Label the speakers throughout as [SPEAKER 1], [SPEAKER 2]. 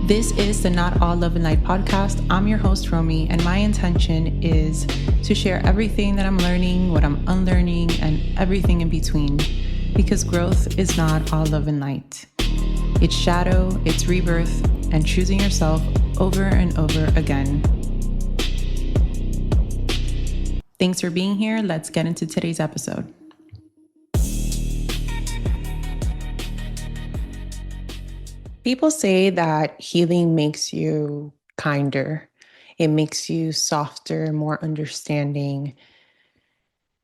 [SPEAKER 1] This is the Not All Love and Light podcast. I'm your host, Romy, and my intention is to share everything that I'm learning, what I'm unlearning, and everything in between. Because growth is not all love and light. It's shadow, it's rebirth, and choosing yourself over and over again. Thanks for being here. Let's get into today's episode. People say that healing makes you kinder. It makes you softer, more understanding,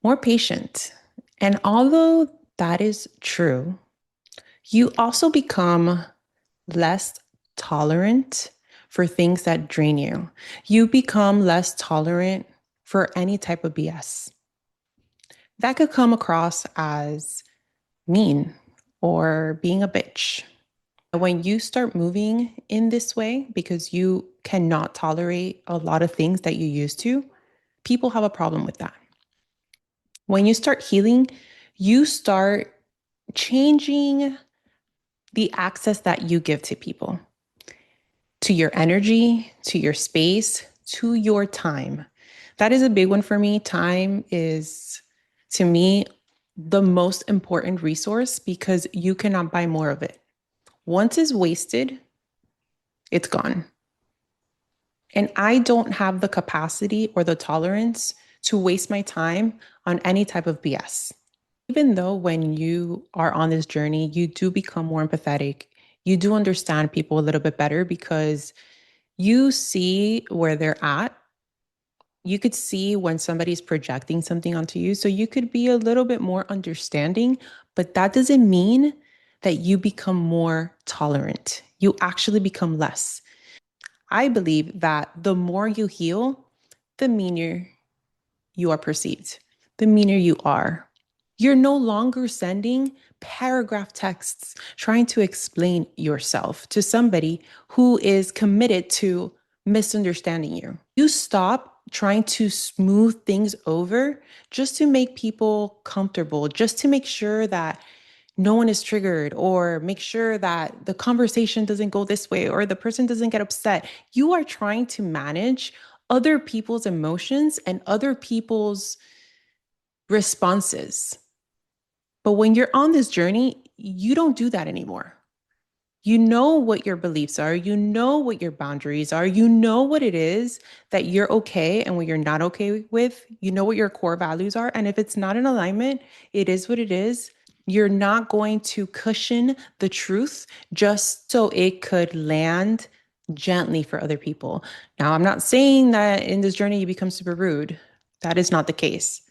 [SPEAKER 1] more patient. And although that is true, you also become less tolerant for things that drain you. You become less tolerant for any type of BS. That could come across as mean or being a bitch. When you start moving in this way, because you cannot tolerate a lot of things that you used to, people have a problem with that. When you start healing, you start changing the access that you give to people, to your energy, to your space, to your time. That is a big one for me. Time is, to me, the most important resource because you cannot buy more of it. Once it's wasted, it's gone. And I don't have the capacity or the tolerance to waste my time on any type of BS. Even though when you are on this journey, you do become more empathetic, you do understand people a little bit better because you see where they're at. You could see when somebody's projecting something onto you. So you could be a little bit more understanding, but that doesn't mean that you become more tolerant. You actually become less. I believe that the more you heal, the meaner you are perceived, the meaner you are. You're no longer sending paragraph texts trying to explain yourself to somebody who is committed to misunderstanding you. You stop trying to smooth things over just to make people comfortable, just to make sure that no one is triggered or make sure that the conversation doesn't go this way or the person doesn't get upset. You are trying to manage other people's emotions and other people's responses. But when you're on this journey, you don't do that anymore. You know what your beliefs are. You know what your boundaries are. You know what it is that you're okay and what you're not okay with. You know what your core values are. And if it's not in alignment, it is what it is. You're not going to cushion the truth just so it could land gently for other people. Now, I'm not saying that in this journey you become super rude. That is not the case.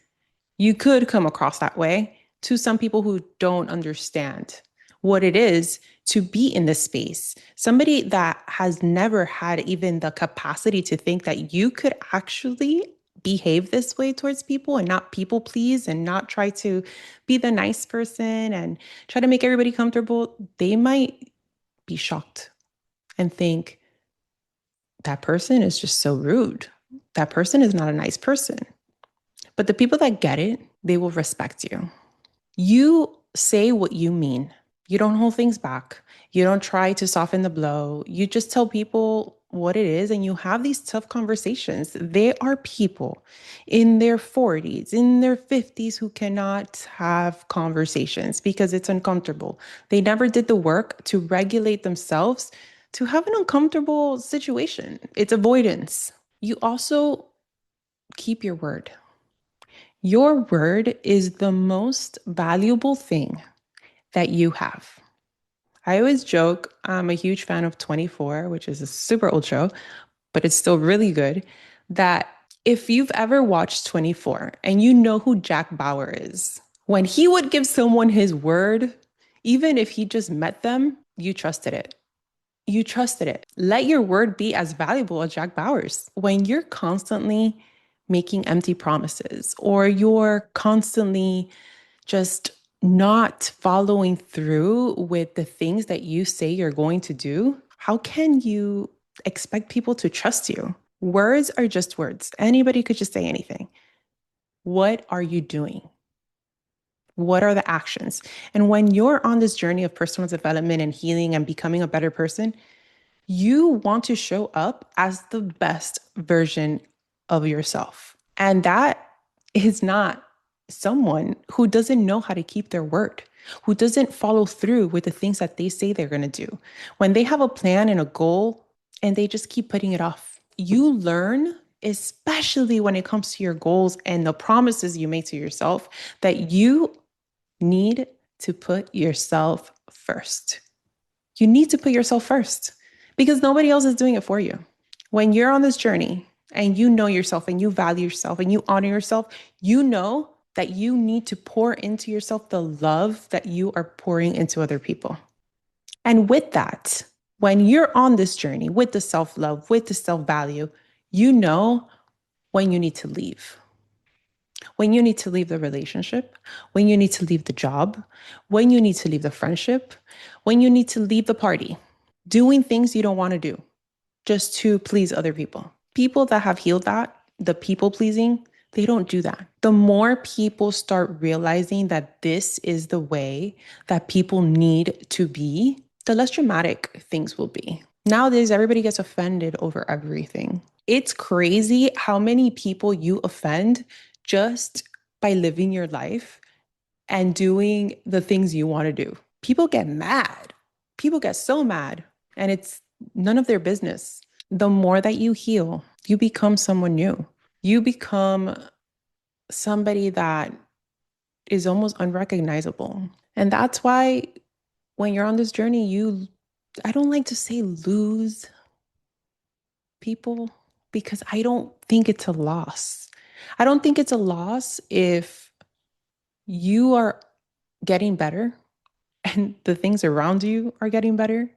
[SPEAKER 1] You could come across that way to some people who don't understand what it is to be in this space. Somebody that has never had even the capacity to think that you could actually behave this way towards people and not people please and not try to be the nice person and try to make everybody comfortable, they might be shocked and think that person is just so rude. That person is not a nice person. But the people that get it, they will respect you. You say what you mean. You don't hold things back. You don't try to soften the blow. You just tell people what it is and you have these tough conversations. There are people in their 40s, in their 50s who cannot have conversations because it's uncomfortable. They never did the work to regulate themselves to have an uncomfortable situation. It's avoidance. You also keep your word. Your word is the most valuable thing that you have. I always joke, I'm a huge fan of 24, which is a super old show, but it's still really good, that if you've ever watched 24 and you know who Jack Bauer is, when he would give someone his word, even if he just met them, you trusted it. You trusted it. Let your word be as valuable as Jack Bauer's. When you're constantly making empty promises or you're constantly just not following through with the things that you say you're going to do, how can you expect people to trust you? Words are just words. Anybody could just say anything. What are you doing? What are the actions? And when you're on this journey of personal development and healing and becoming a better person, You want to show up as the best version of yourself. And that is not someone who doesn't know how to keep their word, who doesn't follow through with the things that they say they're going to do. When they have a plan and a goal and they just keep putting it off, you learn, especially when it comes to your goals and the promises you make to yourself, that you need to put yourself first. You need to put yourself first because nobody else is doing it for you. When you're on this journey and you know yourself and you value yourself and you honor yourself, you know that you need to pour into yourself the love that you are pouring into other people. And with that, when you're on this journey with the self love, with the self value, you know when you need to leave. When you need to leave the relationship, when you need to leave the job, when you need to leave the friendship, when you need to leave the party, doing things you don't want to do just to please other people. People that have healed that, the people pleasing, they don't do that. The more people start realizing that this is the way that people need to be, the less dramatic things will be. Nowadays, everybody gets offended over everything. It's crazy how many people you offend just by living your life and doing the things you want to do. People get mad. People get so mad, and it's none of their business. The more that you heal, you become someone new. You become somebody that is almost unrecognizable. And that's why when you're on this journey, I don't like to say lose people because I don't think it's a loss. I don't think it's a loss if you are getting better and the things around you are getting better.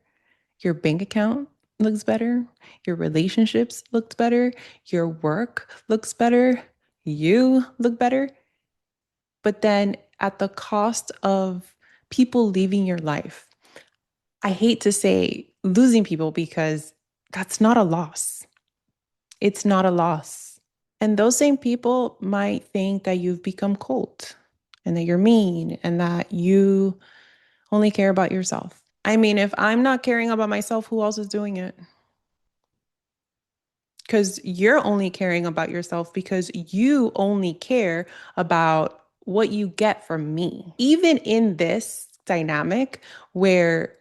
[SPEAKER 1] Your bank account looks better. Your relationships looked better. Your work looks better. You look better. But then at the cost of people leaving your life, I hate to say losing people because that's not a loss. It's not a loss. And those same people might think that you've become cold and that you're mean and that you only care about yourself. I mean, if I'm not caring about myself, who else is doing it? Because you're only caring about yourself because you only care about what you get from me. Even in this dynamic where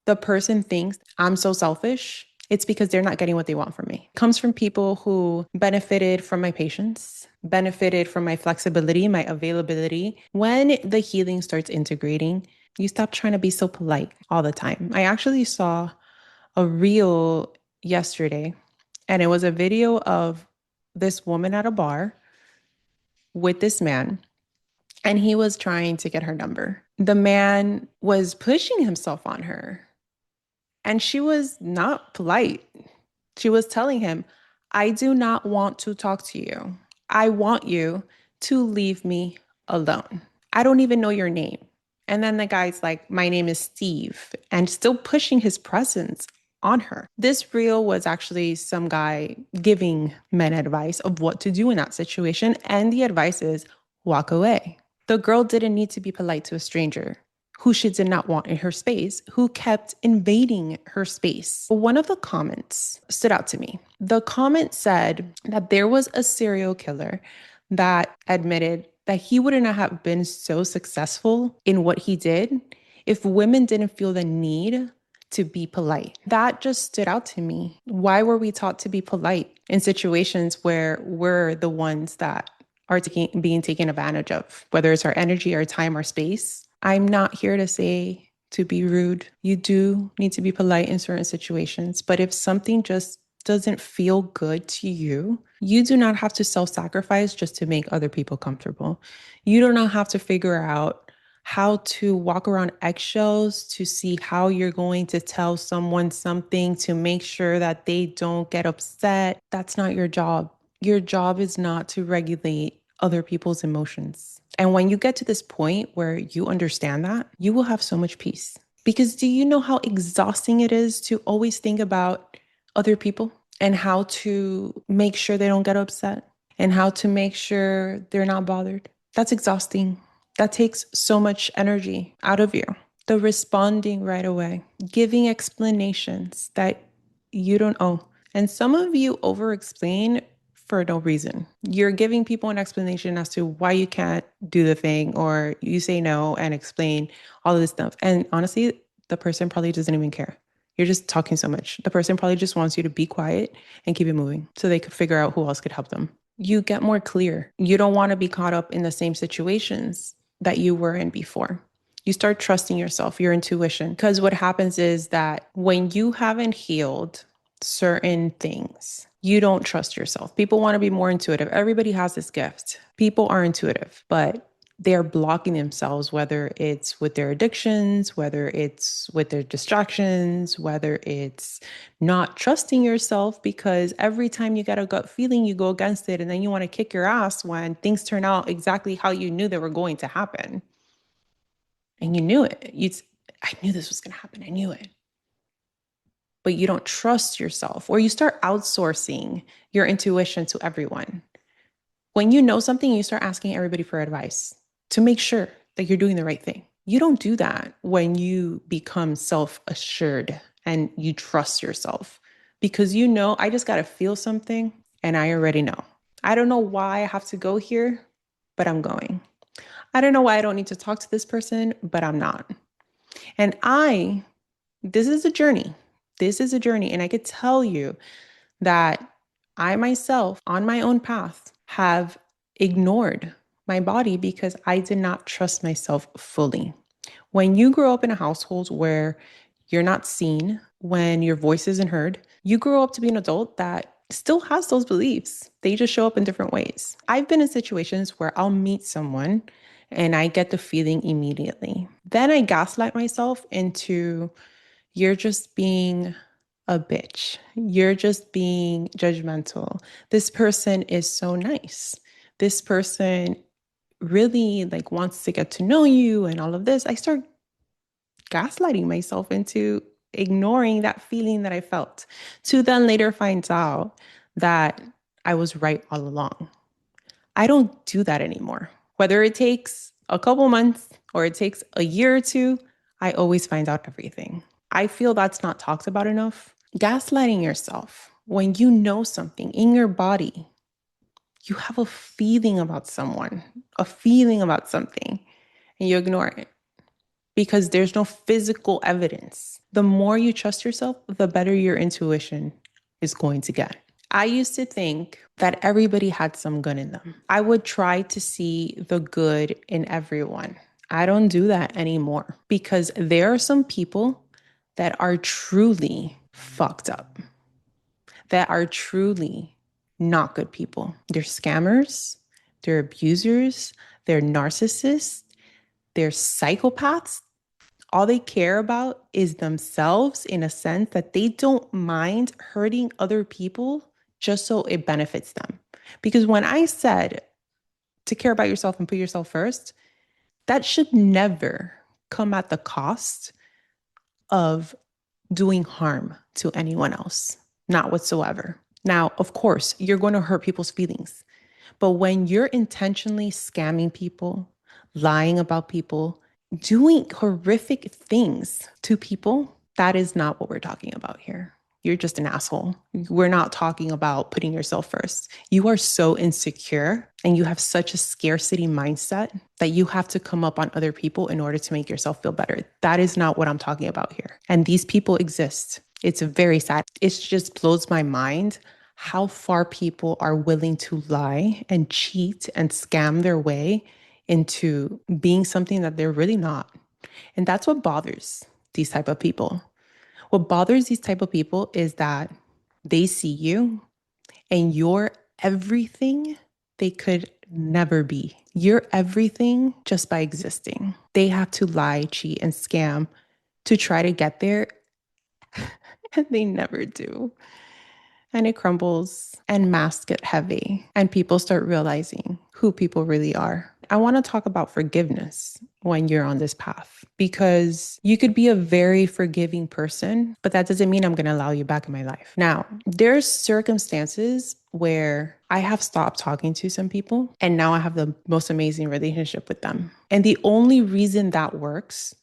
[SPEAKER 1] the person thinks I'm so selfish, it's because they're not getting what they want from me. It comes from people who benefited from my patience, benefited from my flexibility, my availability. When the healing starts integrating, you stop trying to be so polite all the time. I actually saw a reel yesterday, and it was a video of this woman at a bar with this man, and he was trying to get her number. The man was pushing himself on her, and she was not polite. She was telling him, I do not want to talk to you. I want you to leave me alone. I don't even know your name. And then the guy's like, my name is Steve, and still pushing his presence on her. This reel was actually some guy giving men advice of what to do in that situation. And the advice is walk away. The girl didn't need to be polite to a stranger who she did not want in her space, who kept invading her space. One of the comments stood out to me. The comment said that there was a serial killer that admitted that he would not have been so successful in what he did if women didn't feel the need to be polite. That just stood out to me. Why were we taught to be polite in situations where we're the ones that are being taken advantage of, whether it's our energy, our time, our space? I'm not here to say to be rude. You do need to be polite in certain situations, but if something just doesn't feel good to you, you do not have to self-sacrifice just to make other people comfortable. You do not have to figure out how to walk around eggshells to see how you're going to tell someone something to make sure that they don't get upset. That's not your job. Your job is not to regulate other people's emotions. And when you get to this point where you understand that, you will have so much peace. Because do you know how exhausting it is to always think about other people and how to make sure they don't get upset and how to make sure they're not bothered? That's exhausting. That takes so much energy out of you. The responding right away, giving explanations that You don't owe. And some of you over explain for no reason. You're giving people an explanation as to why you can't do the thing, or you say no and explain all of this stuff. And honestly, the person probably doesn't even care. You're just talking so much. The person probably just wants you to be quiet and keep it moving so they could figure out who else could help them. You get more clear. You don't want to be caught up in the same situations that you were in before. You start trusting yourself, your intuition. Because what happens is that when you haven't healed certain things, you don't trust yourself. People want to be more intuitive. Everybody has this gift. People are intuitive, but they're blocking themselves, whether it's with their addictions, whether it's with their distractions, whether it's not trusting yourself, because every time you get a gut feeling, you go against it and then you want to kick your ass when things turn out exactly how you knew they were going to happen. And you knew it. I knew this was going to happen. I knew it. But you don't trust yourself, or you start outsourcing your intuition to everyone. When you know something, you start asking everybody for advice to make sure that you're doing the right thing. You don't do that when you become self-assured and you trust yourself, because you know, I just got to feel something and I already know. I don't know why I have to go here, but I'm going. I don't know why I don't need to talk to this person, but I'm not. And this is a journey. This is a journey. And I could tell you that I myself, on my own path, have ignored my body because I did not trust myself fully. When you grow up in a household where you're not seen, when your voice isn't heard, you grow up to be an adult that still has those beliefs. They just show up in different ways. I've been in situations where I'll meet someone and I get the feeling immediately. Then I gaslight myself into, you're just being a bitch. You're just being judgmental. This person is so nice. This person really wants to get to know you and all of this. I start gaslighting myself into ignoring that feeling that I felt, to then later find out that I was right all along. I don't do that anymore. Whether it takes a couple months or it takes a year or two, I always find out everything. I feel that's not talked about enough. Gaslighting yourself when you know something in your body, you have a feeling about someone, a feeling about something, and you ignore it because there's no physical evidence. The more you trust yourself, the better your intuition is going to get. I used to think that everybody had some good in them. I would try to see the good in everyone. I don't do that anymore because there are some people that are truly fucked up, that are truly not good people. They're scammers, they're abusers, they're narcissists, they're psychopaths. All they care about is themselves, in a sense that they don't mind hurting other people just so it benefits them. Because when I said to care about yourself and put yourself first, that should never come at the cost of doing harm to anyone else, not whatsoever. Now, of course, you're going to hurt people's feelings, but when you're intentionally scamming people, lying about people, doing horrific things to people, that is not what we're talking about here. You're just an asshole. We're not talking about putting yourself first. You are so insecure and you have such a scarcity mindset that you have to come up on other people in order to make yourself feel better. That is not what I'm talking about here. And these people exist. It's very sad. It just blows my mind how far people are willing to lie and cheat and scam their way into being something that they're really not. And that's what bothers these type of people. What bothers these type of people is that they see you and you're everything they could never be. You're everything just by existing. They have to lie, cheat, and scam to try to get there, and they never do. And it crumbles and masks get heavy and people start realizing who people really are. I want to talk about forgiveness when you're on this path, because you could be a very forgiving person, but that doesn't mean I'm going to allow you back in my life. Now, there's circumstances where I have stopped talking to some people and now I have the most amazing relationship with them. And the only reason that works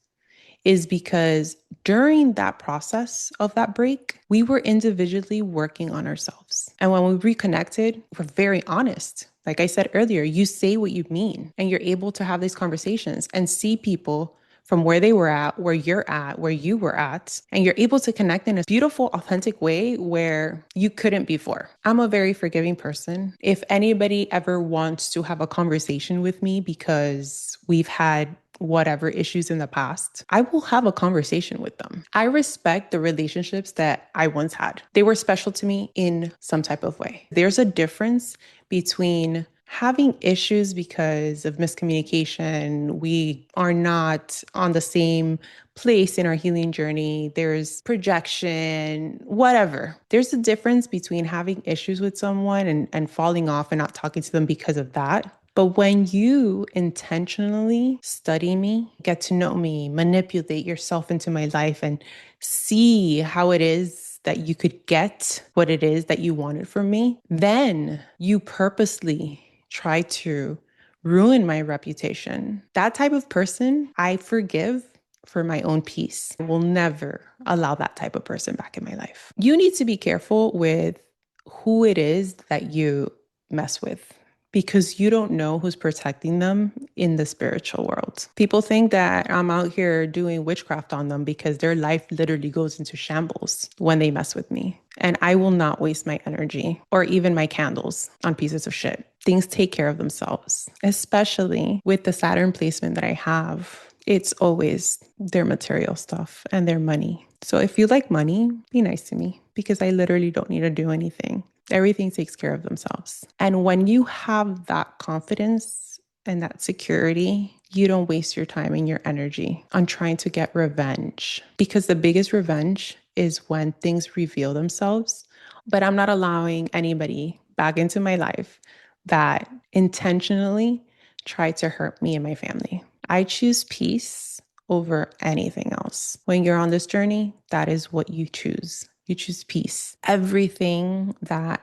[SPEAKER 1] is because during that process of that break, we were individually working on ourselves. And when we reconnected, we're very honest. Like I said earlier, you say what you mean, and you're able to have these conversations and see people from where they were at, where you're at, where you were at, and you're able to connect in a beautiful, authentic way where you couldn't before. I'm a very forgiving person. If anybody ever wants to have a conversation with me because we've had whatever issues in the past, I will have a conversation with them. I respect the relationships that I once had. They were special to me in some type of way. There's a difference between having issues because of miscommunication. We are not on the same place in our healing journey. There's projection, whatever. There's a difference between having issues with someone and falling off and not talking to them because of that. But when you intentionally study me, get to know me, manipulate yourself into my life, and see how it is that you could get what it is that you wanted from me, then you purposely try to ruin my reputation. That type of person, I forgive for my own peace. I will never allow that type of person back in my life. You need to be careful with who it is that you mess with, because you don't know who's protecting them in the spiritual world. People think that I'm out here doing witchcraft on them because their life literally goes into shambles when they mess with me. And I will not waste my energy or even my candles on pieces of shit. Things take care of themselves, especially with the Saturn placement that I have. It's always their material stuff and their money. So if you like money, be nice to me, because I literally don't need to do anything. Everything takes care of themselves. And when you have that confidence and that security, you don't waste your time and your energy on trying to get revenge, because the biggest revenge is when things reveal themselves. But I'm not allowing anybody back into my life that intentionally tried to hurt me and my family. I choose peace over anything else. When you're on this journey, that is what you choose. You choose peace. Everything that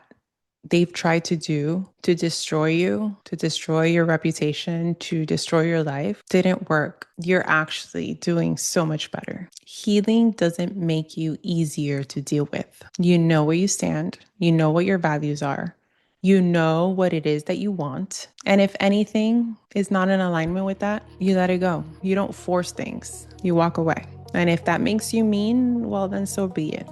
[SPEAKER 1] they've tried to do to destroy you, to destroy your reputation, to destroy your life, didn't work. You're actually doing so much better. Healing doesn't make you easier to deal with. You know where you stand. You know what your values are. You know what it is that you want. And if anything is not in alignment with that, you let it go. You don't force things. You walk away. And if that makes you mean, well, then so be it.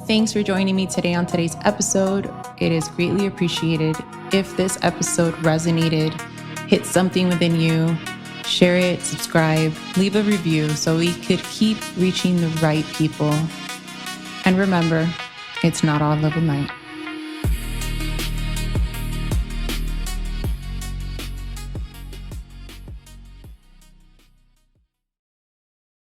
[SPEAKER 1] Thanks for joining me today on today's episode. It is greatly appreciated. If this episode resonated, hit something within you, share it, subscribe, leave a review so we could keep reaching the right people. And remember, it's not all level 9.